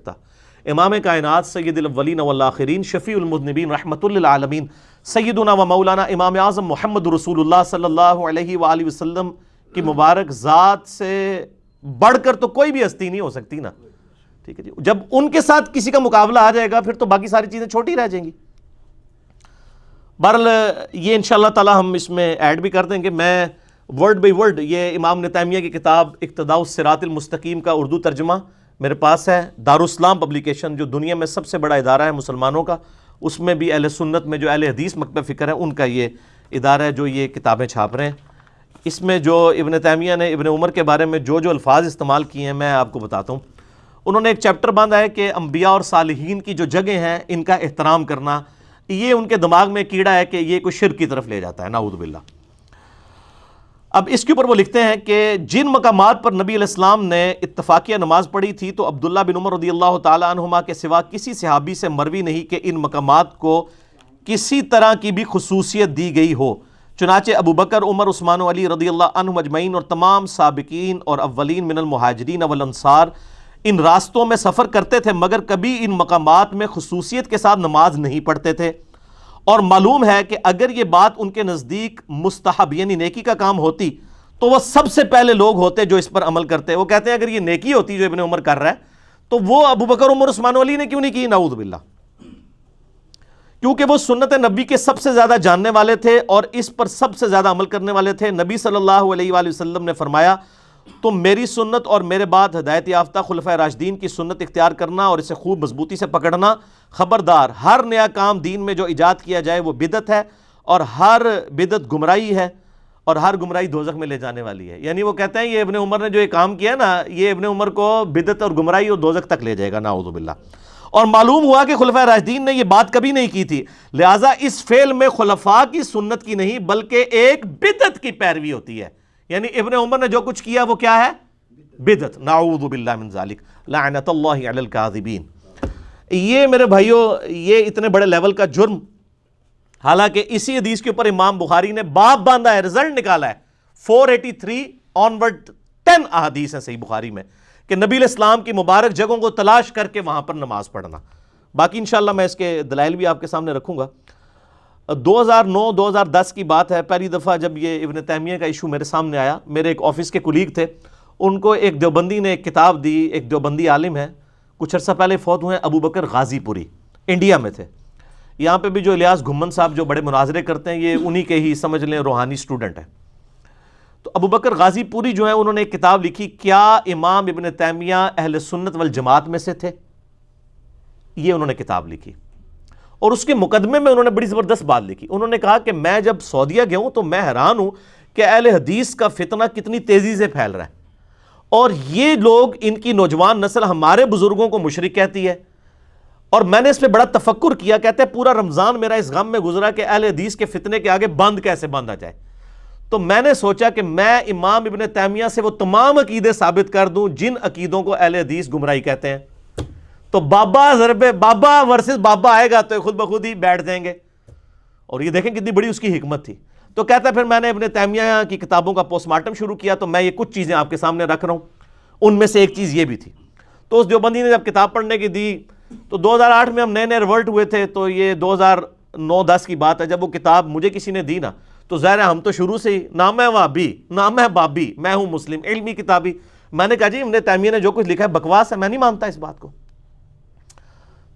سکتا۔ امام کائنات سید الاولین والآخرین شفیع المذنبین رحمۃ للعالمین سیدنا و مولانا امام اعظم محمد رسول اللہ صلی اللہ علیہ وآلہ وسلم کی مبارک ذات سے بڑھ کر تو کوئی بھی ہستی نہیں ہو سکتی نا، ٹھیک ہے جی۔ جب ان کے ساتھ کسی کا مقابلہ آ جائے گا پھر تو باقی ساری چیزیں چھوٹی رہ جائیں گی۔ بہرحال یہ انشاءاللہ تعالی ہم اس میں ایڈ بھی کر دیں گے۔ میں ورڈ بائی ورڈ یہ امام ابن تیمیہ کی کتاب اقتداء الصراط المستقیم کا اردو ترجمہ میرے پاس ہے، دارالاسلام پبلیکیشن جو دنیا میں سب سے بڑا ادارہ ہے مسلمانوں کا، اس میں بھی اہل سنت میں جو اہل حدیث مکتب فکر ہے ان کا یہ ادارہ ہے جو یہ کتابیں چھاپ رہے ہیں۔ اس میں جو ابن تیمیہ نے ابن عمر کے بارے میں جو الفاظ استعمال کیے ہیں میں آپ کو بتاتا ہوں۔ انہوں نے ایک چیپٹر باندھا ہے کہ انبیاء اور صالحین کی جو جگہیں ہیں ان کا احترام کرنا، یہ ان کے دماغ میں کیڑا ہے کہ یہ کوئی شرک کی طرف لے جاتا ہے، نعوذ باللہ۔ اب اس کے اوپر وہ لکھتے ہیں کہ جن مقامات پر نبی علیہ السلام نے اتفاقیہ نماز پڑھی تھی تو عبداللہ بن عمر رضی اللہ تعالی عنہما کے سوا کسی صحابی سے مروی نہیں کہ ان مقامات کو کسی طرح کی بھی خصوصیت دی گئی ہو۔ چنانچہ ابو بکر، عمر، عثمان و علی رضی اللہ عنہم اجمعین اور تمام سابقین اور اولین من المہاجرین والانصار ان راستوں میں سفر کرتے تھے مگر کبھی ان مقامات میں خصوصیت کے ساتھ نماز نہیں پڑھتے تھے، اور معلوم ہے کہ اگر یہ بات ان کے نزدیک مستحب یعنی نیکی کا کام ہوتی تو وہ سب سے پہلے لوگ ہوتے جو اس پر عمل کرتے۔ وہ کہتے ہیں اگر یہ نیکی ہوتی جو ابن عمر کر رہا ہے تو وہ ابو بکر، عمر، عثمان و علی نے کیوں نہیں کی، نعوذ باللہ، کیونکہ وہ سنت نبی کے سب سے زیادہ جاننے والے تھے اور اس پر سب سے زیادہ عمل کرنے والے تھے۔ نبی صلی اللہ علیہ وآلہ وسلم نے فرمایا تم میری سنت اور میرے بعد ہدایت یافتہ خلفۂ راشدین کی سنت اختیار کرنا اور اسے خوب مضبوطی سے پکڑنا۔ خبردار، ہر نیا کام دین میں جو ایجاد کیا جائے وہ بدعت ہے اور ہر بدعت گمراہی ہے اور ہر گمراہی دوزخ میں لے جانے والی ہے۔ یعنی وہ کہتے ہیں یہ ابن عمر نے جو یہ کام کیا نا، یہ ابن عمر کو بدعت اور گمراہی اور دوزخ تک لے جائے گا، نعوذ باللہ۔ اور معلوم ہوا کہ خلفۂ راشدین نے یہ بات کبھی نہیں کی تھی، لہٰذا اس فعل میں خلفاء کی سنت کی نہیں بلکہ ایک بدعت کی پیروی ہوتی ہے۔ یعنی ابن عمر نے جو کچھ کیا وہ کیا ہے؟ بدعت، نعوذ باللہ من ذالک، لعنت اللہ علی الکاذبین۔ یہ میرے بھائیوں یہ اتنے بڑے لیول کا جرم، حالانکہ اسی حدیث کے اوپر امام بخاری نے باب باندھا ہے، رزلٹ نکالا ہے 483 آنورڈ 10 احادیث ہیں صحیح بخاری میں کہ نبی علیہ السلام کی مبارک جگہوں کو تلاش کر کے وہاں پر نماز پڑھنا۔ باقی انشاءاللہ میں اس کے دلائل بھی آپ کے سامنے رکھوں گا۔ 2009-2010 کی بات ہے، پہلی دفعہ جب یہ ابن تیمیہ کا ایشو میرے سامنے آیا، میرے ایک آفس کے کولیگ تھے، ان کو ایک دیوبندی نے ایک کتاب دی، ایک دیوبندی عالم ہے، کچھ عرصہ پہلے فوت ہوئے ہیں، ابو بکر غازی پوری، انڈیا میں تھے۔ یہاں پہ بھی جو الیاس گھمن صاحب جو بڑے مناظرے کرتے ہیں یہ انہی کے ہی سمجھ لیں روحانی سٹوڈنٹ ہیں۔ تو ابو بکر غازی پوری جو ہیں انہوں نے ایک کتاب لکھی، کیا امام ابن تیمیہ اہل سنت والجماعت میں سے تھے؟ یہ انہوں نے کتاب لکھی اور اس کے مقدمے میں انہوں نے بڑی زبردست بات لکھی۔ انہوں نے کہا کہ میں جب سعودیہ گیا ہوں تو میں حیران ہوں کہ اہل حدیث کا فتنہ کتنی تیزی سے پھیل رہا ہے، اور یہ لوگ ان کی نوجوان نسل ہمارے بزرگوں کو مشرک کہتی ہے، اور میں نے اس پہ بڑا تفکر کیا، کہتے ہیں پورا رمضان میرا اس غم میں گزرا کہ اہل حدیث کے فتنے کے آگے بند کیسے باندھا جائے۔ تو میں نے سوچا کہ میں امام ابن تیمیہ سے وہ تمام عقیدے ثابت کر دوں جن عقیدوں کو اہل حدیث گمراہی کہتے ہیں۔ تو بابا ورسز بابا آئے گا تو خود بخود ہی بیٹھ جائیں گے، اور یہ دیکھیں کتنی بڑی اس کی حکمت تھی۔ تو کہتا ہے پھر میں نے ابن تیمیہ کی کتابوں کا پوسٹ مارٹم شروع کیا، تو میں یہ کچھ چیزیں آپ کے سامنے رکھ رہا ہوں، ان میں سے ایک چیز یہ بھی تھی۔ تو اس دیوبندی نے جب کتاب پڑھنے کی دی تو 2008 میں ہم نئے نئے ریورٹ ہوئے تھے، تو یہ 2009-10 کی بات ہے، جب وہ کتاب مجھے کسی نے دی نا تو ظاہر ہے ہم تو شروع سے ہی نہ میں وہابی نہ میں بابی، میں ہوں مسلم، علمی کتابی۔ میں نے کہا جی ابن تیمیہ نے جو کچھ لکھا ہے بکواس ہے، میں نہیں مانتا اس بات کو۔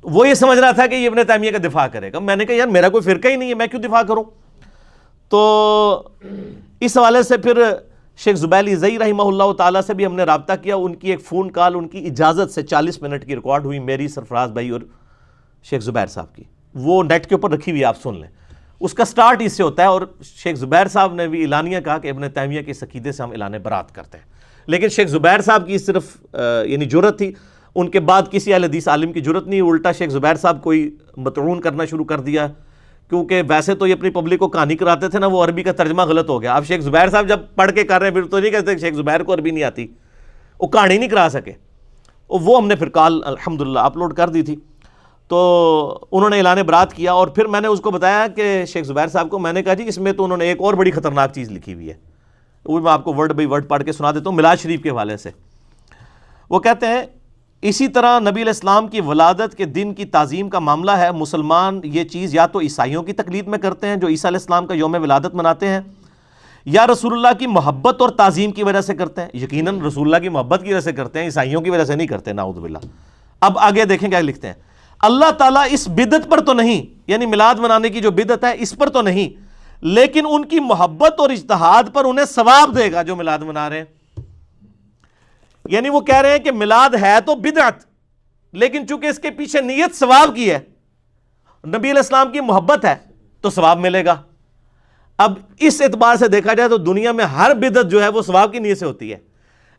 وہ یہ سمجھ رہا تھا کہ یہ ابن تیمیہ کا دفاع کرے گا۔ میں نے کہا یار میرا کوئی فرقہ ہی نہیں ہے، میں کیوں دفاع کروں؟ تو اس حوالے سے پھر شیخ زبیلی زئی رحمہ اللہ تعالیٰ سے بھی ہم نے رابطہ کیا، ان کی ایک فون کال ان کی اجازت سے 40 منٹ کی ریکارڈ ہوئی، میری، سرفراز بھائی اور شیخ زبیر صاحب کی، وہ نیٹ کے اوپر رکھی ہوئی، آپ سن لیں۔ اس کا سٹارٹ اس سے ہوتا ہے، اور شیخ زبیر صاحب نے بھی اعلانیہ کہا کہ ابن تیمیہ کے عقیدے سے ہم اعلان برات کرتے ہیں، لیکن شیخ زبیر صاحب کی صرف یعنی جرت تھی، ان کے بعد کسی اہل حدیث عالم کی جرت نہیں، الٹا شیخ زبیر صاحب کوئی مطعون کرنا شروع کر دیا، کیونکہ ویسے تو یہ اپنی پبلک کو کہانی کراتے تھے نا، وہ عربی کا ترجمہ غلط ہو گیا۔ اب شیخ زبیر صاحب جب پڑھ کے کر رہے ہیں پھر تو نہیں کہتے شیخ زبیر کو عربی نہیں آتی، وہ کہانی نہیں کرا سکے۔ وہ ہم نے پھر کال الحمدللہ اپلوڈ کر دی تھی، تو انہوں نے اعلان برات کیا، اور پھر میں نے اس کو بتایا کہ شیخ زبیر صاحب کو، میں نے کہا جی اس میں تو انہوں نے ایک اور بڑی خطرناک چیز لکھی ہوئی ہے، وہ میں آپ کو ورڈ بائی ورڈ پڑھ کے سنا دیتا ہوں میلاد شریف کے حوالے سے۔ وہ کہتے ہیں اسی طرح نبی علیہ السلام کی ولادت کے دن کی تعظیم کا معاملہ ہے، مسلمان یہ چیز یا تو عیسائیوں کی تقلید میں کرتے ہیں جو عیسیٰ علیہ السلام کا یوم ولادت مناتے ہیں، یا رسول اللہ کی محبت اور تعظیم کی وجہ سے کرتے ہیں۔ یقیناً رسول اللہ کی محبت کی وجہ سے کرتے ہیں، عیسائیوں کی وجہ سے نہیں کرتے، نعوذ باللہ۔ اب آگے دیکھیں کیا لکھتے ہیں، اللہ تعالیٰ اس بدعت پر تو نہیں، یعنی میلاد منانے کی جو بدعت ہے اس پر تو نہیں، لیکن ان کی محبت اور اجتہاد پر انہیں ثواب دے گا جو میلاد منا رہے ہیں۔ یعنی وہ کہہ رہے ہیں کہ میلاد ہے تو بدعت، لیکن چونکہ اس کے پیچھے نیت ثواب کی ہے، نبی علیہ السلام کی محبت ہے، تو ثواب ملے گا۔ اب اس اعتبار سے دیکھا جائے تو دنیا میں ہر بدعت جو ہے وہ ثواب کی نیت سے ہوتی ہے۔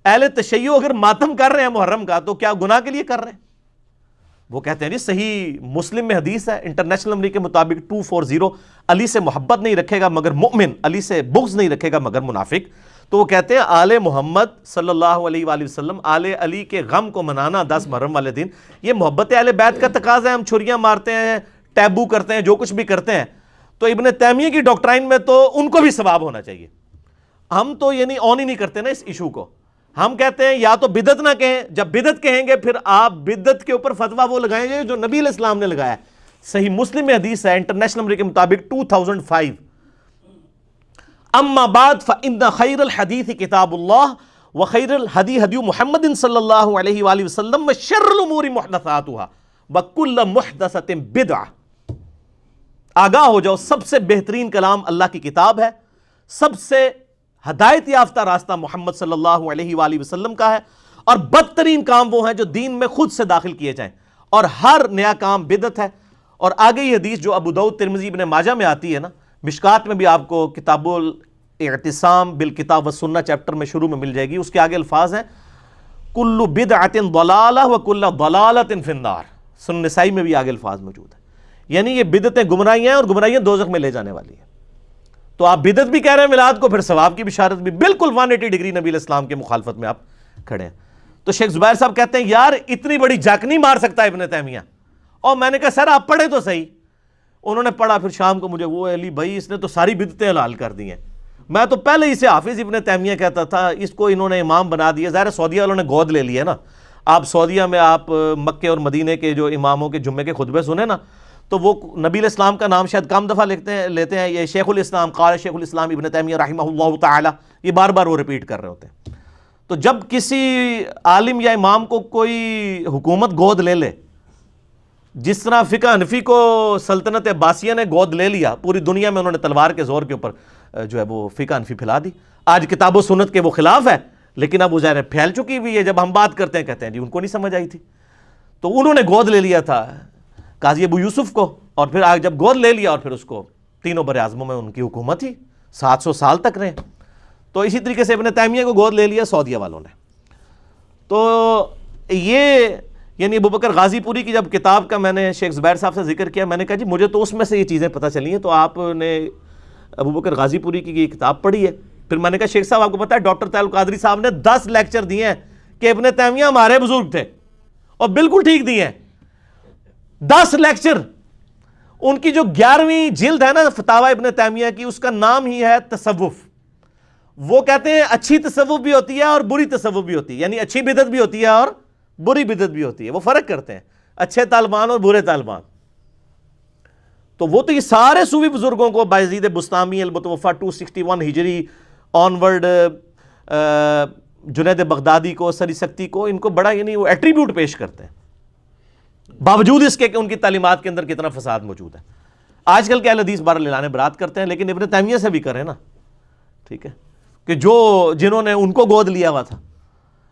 اہل تشیع اگر ماتم کر رہے ہیں محرم کا تو کیا گناہ کے لیے کر رہے ہیں؟ وہ کہتے ہیں جی صحیح مسلم میں حدیث ہے، انٹرنیشنل نمبر کے مطابق 240، علی سے محبت نہیں رکھے گا مگر مؤمن، علی سے بغض نہیں رکھے گا مگر منافق۔ تو وہ کہتے ہیں آل محمد صلی اللہ علیہ وآلہ وسلم، آل علی کے غم کو منانا 10 محرم والے دن، یہ محبت اہل بیت کا تقاضا ہے۔ ہم چھریاں مارتے ہیں، ٹیبو کرتے ہیں، جو کچھ بھی کرتے ہیں، تو ابن تیمیہ کی ڈاکٹرائن میں تو ان کو بھی ثواب ہونا چاہیے۔ ہم تو یعنی آن ہی نہیں کرتے نا اس ایشو کو، ہم کہتے ہیں یا تو بدعت نہ کہیں، جب بدعت کہیں گے پھر آپ بدعت کے اوپر فتویٰ وہ لگائیں گے جو نبی علیہ السلام نے لگایا ہے۔ صحیح مسلم میں حدیث ہے انٹرنیشنل نمبر کے مطابق 2005، اما بعد فإن خیر الحدیث کتاب اللہ وخیر الہدی ہدی محمد صلی اللہ علیہ وآلہ وسلم وشر الامور محدثاتها وکل محدثۃ بدعہ۔ آگاہ ہو جاؤ، سب سے بہترین کلام اللہ کی کتاب ہے، سب سے ہدایت یافتہ راستہ محمد صلی اللہ علیہ وآلہ وسلم کا ہے، اور بدترین کام وہ ہیں جو دین میں خود سے داخل کیے جائیں، اور ہر نیا کام بدعت ہے۔ اور آگے یہ حدیث جو ابو داؤد ترمذی ابن ماجہ میں آتی ہے نا، مشکات میں بھی آپ کو کتاب الاعتصام بالکتاب والسنہ چیپٹر میں شروع میں مل جائے گی، اس کے آگے الفاظ ہیں کل بدعۃ ضلالہ وکل ضلالۃ فی النار۔ سنن نسائی میں بھی آگے الفاظ موجود ہیں، یعنی یہ بدعتیں گمراہیاں ہیں اور گمراہیاں دوزخ میں لے جانے والی ہیں۔ تو آپ بدعت بھی کہہ رہے ہیں میلاد کو، پھر ثواب کی بشارت بھی، بالکل 180 ڈگری نبی علیہ السلام کے مخالفت میں آپ کھڑے ہیں۔ تو شیخ زبیر صاحب کہتے ہیں یار اتنی بڑی جھک نہیں مار سکتا ابن تیمیہ۔ اور میں نے کہا سر آپ پڑھے تو صحیح۔ انہوں نے پڑھا، پھر شام کو مجھے وہ علی بھائی اس نے تو ساری بدعتیں حلال کر دی ہیں۔ میں تو پہلے ہی سے حافظ ابن تیمیہ کہتا تھا، اس کو انہوں نے امام بنا دیا۔ ظاہر سعودیہ والوں نے گود لے لیا نا، آپ سعودیہ میں آپ مکے اور مدینے کے جو اماموں کے جمعے کے خطبے سنیں نا، تو وہ نبی علیہ السلام کا نام شاید کم دفعہ لیتے ہیں، یہ شیخ الاسلام قال شیخ الاسلام ابن تیمیہ رحمہ اللہ تعالی، یہ بار بار وہ ریپیٹ کر رہے ہوتے ہیں۔ تو جب کسی عالم یا امام کو کوئی حکومت گود لے لے، جس طرح فقہ حنفی کو سلطنت عباسیہ نے گود لے لیا، پوری دنیا میں انہوں نے تلوار کے زور کے اوپر جو ہے وہ فقہ حنفی پھیلا دی۔ آج کتاب و سنت کے وہ خلاف ہے، لیکن اب وہ ظاہر پھیل چکی ہوئی ہے۔ جب ہم بات کرتے ہیں کہتے ہیں جی ان کو نہیں سمجھ آئی تھی، تو انہوں نے گود لے لیا تھا قاضی ابو یوسف کو، اور پھر آج جب گود لے لیا اور پھر اس کو تینوں بر اعظموں میں ان کی حکومت تھی، 700 سال تک رہے۔ تو اسی طریقے سے ابن تیمیہ کو گود لے لیا سعودیہ والوں نے۔ تو یہ یعنی ابو بکر غازی پوری کی جب کتاب کا میں نے شیخ زبیر صاحب سے ذکر کیا، میں نے کہا جی مجھے تو اس میں سے یہ چیزیں پتہ چلی ہیں، تو آپ نے ابو بکر غازی پوری کی یہ کتاب پڑھی ہے؟ پھر میں نے کہا شیخ صاحب آپ کو پتہ ہے ڈاکٹر طاہر القادری صاحب نے 10 لیکچر دیے ہیں کہ ابن تیمیہ ہمارے بزرگ تھے، اور بالکل ٹھیک دیے ہیں۔ 10 لیکچر، ان کی جو 11ویں جلد ہے نا فتاوی ابن تیمیہ کی، اس کا نام ہی ہے تصوف۔ وہ کہتے ہیں اچھی تصوف بھی ہوتی ہے اور بری تصوف بھی ہوتی ہے، یعنی اچھی بدعت بھی ہوتی ہے اور بری بدعت بھی ہوتی ہے، وہ فرق کرتے ہیں اچھے طالبان اور برے طالبان۔ تو وہ تو یہ سارے صوفی بزرگوں کو بایزید بستامی المتوفی 261 ہجری آنورڈ، جنید بغدادی کو، سری سکتی کو، ان کو بڑا یعنی وہ ایٹریبیوٹ پیش کرتے ہیں، باوجود اس کے کہ ان کی تعلیمات کے اندر کتنا فساد موجود ہے۔ آج کل کے اہل حدیث بار اعلان برات کرتے ہیں، لیکن ابن تیمیہ سے بھی کریں نا، ٹھیک ہے، کہ جنہوں نے ان کو گود لیا ہوا تھا،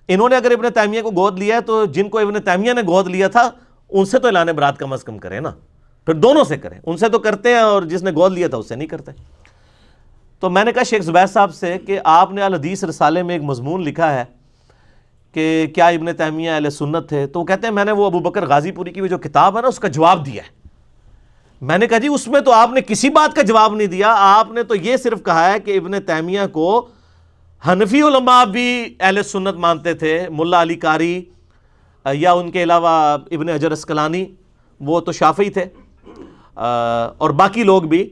انہوں نے اگر ابن تیمیہ کو گود لیا ہے تو جن کو ابن تیمیہ نے گود لیا تھا ان سے تو اعلان برات کم از کم کریں نا، پھر دونوں سے کریں، ان سے تو کرتے ہیں اور جس نے گود لیا تھا اس سے نہیں کرتے۔ تو میں نے کہا شیخ زبیر صاحب سے کہ آپ نے الحدیث رسالے میں ایک مضمون لکھا ہے کہ کیا ابن تیمیہ اہل سنت تھے، تو وہ کہتے ہیں میں نے وہ ابو بکر غازی پوری کی جو کتاب ہے نا اس کا جواب دیا ہے۔ میں نے کہا جی اس میں تو آپ نے کسی بات کا جواب نہیں دیا، آپ نے تو یہ صرف کہا ہے کہ ابن تیمیہ کو حنفی علماء بھی اہل سنت مانتے تھے، ملا علی قاری یا ان کے علاوہ ابن حجر اسقلانی، وہ تو شافعی تھے، اور باقی لوگ بھی۔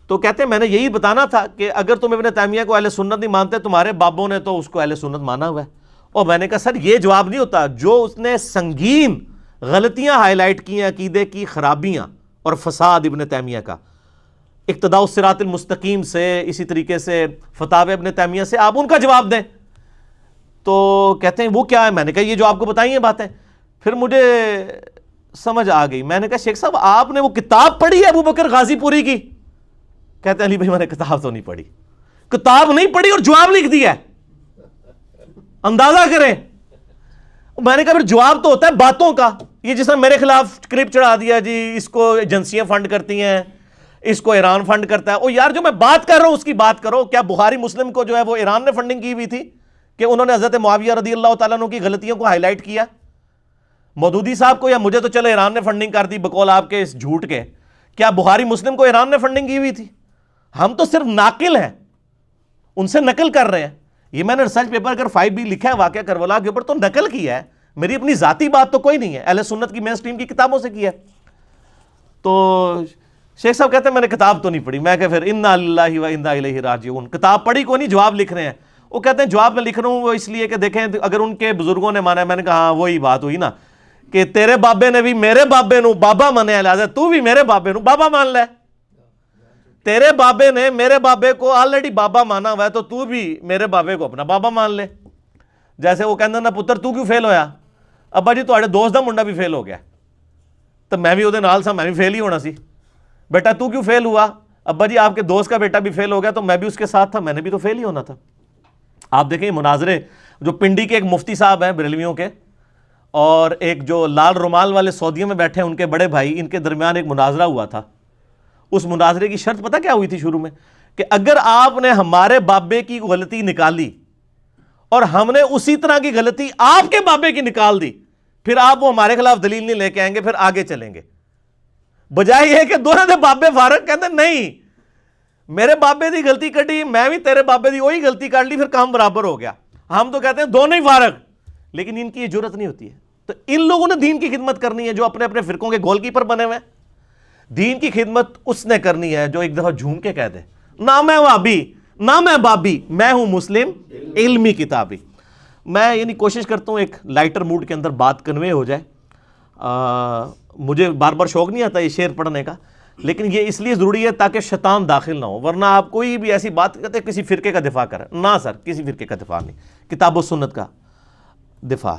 تو کہتے ہیں میں نے یہی بتانا تھا کہ اگر تم ابن تیمیہ کو اہل سنت نہیں مانتے، تمہارے بابوں نے تو اس کو اہل سنت مانا ہوا ہے، اور میں نے کہا سر یہ جواب نہیں ہوتا، جو اس نے سنگین غلطیاں ہائی لائٹ کی ہیں عقیدے کی خرابیاں اور فساد ابن تیمیہ کا، اقتداء الصراط المستقیم سے، اسی طریقے سے فتاوی ابن تیمیہ سے، آپ ان کا جواب دیں۔ تو کہتے ہیں وہ کیا ہے؟ میں نے کہا یہ جو آپ کو بتائی ہیں باتیں۔ پھر مجھے سمجھ آ گئی، میں نے کہا شیخ صاحب آپ نے وہ کتاب پڑھی ہے ابو بکر غازی پوری کی؟ کہتے ہیں علی بھائی میں نے کتاب تو نہیں پڑھی۔ کتاب نہیں پڑھی اور جواب لکھ دیا ہے، اندازہ کریں۔ میں نے کہا پھر جواب تو ہوتا ہے باتوں کا، یہ جس طرح میرے خلاف کلپ چڑھا دیا جی اس کو ایجنسیاں فنڈ کرتی ہیں، اس کو ایران فنڈ کرتا ہے۔ او یار جو میں بات کر رہا ہوں اس کی بات کرو۔ کیا بخاری مسلم کو جو ہے وہ ایران نے فنڈنگ کی ہوئی تھی کہ انہوں نے حضرت معاویہ رضی اللہ تعالیٰ عنہ کی غلطیوں کو ہائی لائٹ کیا؟ مودودی صاحب کو یا مجھے تو چلے ایران نے فنڈنگ کر دی بقول آپ کے اس جھوٹ کے، کیا بخاری مسلم کو ایران نے فنڈنگ کی ہوئی تھی؟ ہم تو صرف ناقل ہیں، ان سے نقل کر رہے ہیں۔ یہ میں نے ریسرچ پیپر اگر 5B لکھا ہے واقعہ کربلا کے اوپر تو نقل کیا ہے، میری اپنی ذاتی بات تو کوئی نہیں ہے، اہل سنت کی مین سٹریم کی کتابوں سے کیا ہے۔ تو شیخ صاحب کہتے ہیں میں نے کتاب تو نہیں پڑھی۔ میں کہ پھر انا للہ و انا الیہ راجعون، کتاب پڑھی کو نہیں جواب لکھ رہے ہیں۔ وہ کہتے ہیں جواب میں لکھ رہا ہوں وہ اس لیے کہ دیکھیں اگر ان کے بزرگوں نے مانا ہے۔ میں نے کہا ہاں وہی بات ہوئی نا کہ تیرے بابے نے بھی میرے بابے نو بابا مانے، لہذا تو بھی میرے بابے نو بابا مان لے۔ تیرے بابے نے میرے بابے کو آلریڈی بابا مانا ہوا ہے تو تو بھی میرے بابے کو اپنا بابا مان لے۔ جیسے وہ کہنا نا پتر تو کیوں فیل ہویا؟ ابا جی تواڈے دوست دا منڈا بھی فیل ہو گیا تو میں بھی وہ نال سا، میں بھی فیل ہی ہونا سی۔ بیٹا تو کیوں فیل ہوا؟ ابا جی آپ کے دوست کا بیٹا بھی فیل ہو گیا تو میں بھی اس کے ساتھ تھا، میں نے بھی تو فیل ہی ہونا تھا۔ آپ دیکھیں مناظرے جو پنڈی کے ایک مفتی صاحب ہیں بریلویوں کے اور ایک جو لال رومال والے سعودیوں میں بیٹھے ہیں ان کے بڑے بھائی، ان کے درمیان ایک مناظرہ ہوا تھا۔ اس مناظرے کی شرط پتہ کیا ہوئی تھی شروع میں؟ کہ اگر آپ نے ہمارے بابے کی غلطی نکالی اور ہم نے اسی طرح کی غلطی آپ کے بابے کی نکال دی، پھر آپ وہ ہمارے خلاف دلیل نہیں لے کے آئیں گے، پھر آگے چلیں گے۔ بجائے یہ کہ دونوں دے بابے فارغ، کہتے نہیں میرے بابے دی غلطی کٹی، میں بھی تیرے بابے دی وہی غلطی کر لی، پھر کام برابر ہو گیا۔ ہم تو کہتے ہیں دونوں ہی فارغ، لیکن ان کی یہ جرت نہیں ہوتی ہے۔ تو ان لوگوں نے دین کی خدمت کرنی ہے جو اپنے اپنے فرقوں کے گول کیپر بنے ہوئے ہیں۔ دین کی خدمت اس نے کرنی ہے جو ایک دفعہ جھوم کے کہہ دے نہ میں وہابی نہ میں بابی، میں ہوں مسلم علمی کتابی۔ میں یعنی کوشش کرتا ہوں ایک لائٹر موڈ کے اندر بات کنوے ہو جائے۔ مجھے بار بار شوق نہیں آتا یہ شعر پڑھنے کا، لیکن یہ اس لیے ضروری ہے تاکہ شیطان داخل نہ ہو، ورنہ آپ کوئی بھی ایسی بات کرتے کسی فرقے کا دفاع کریں، نہ سر کسی فرقے کا دفاع نہیں، کتاب و سنت کا دفاع ہے۔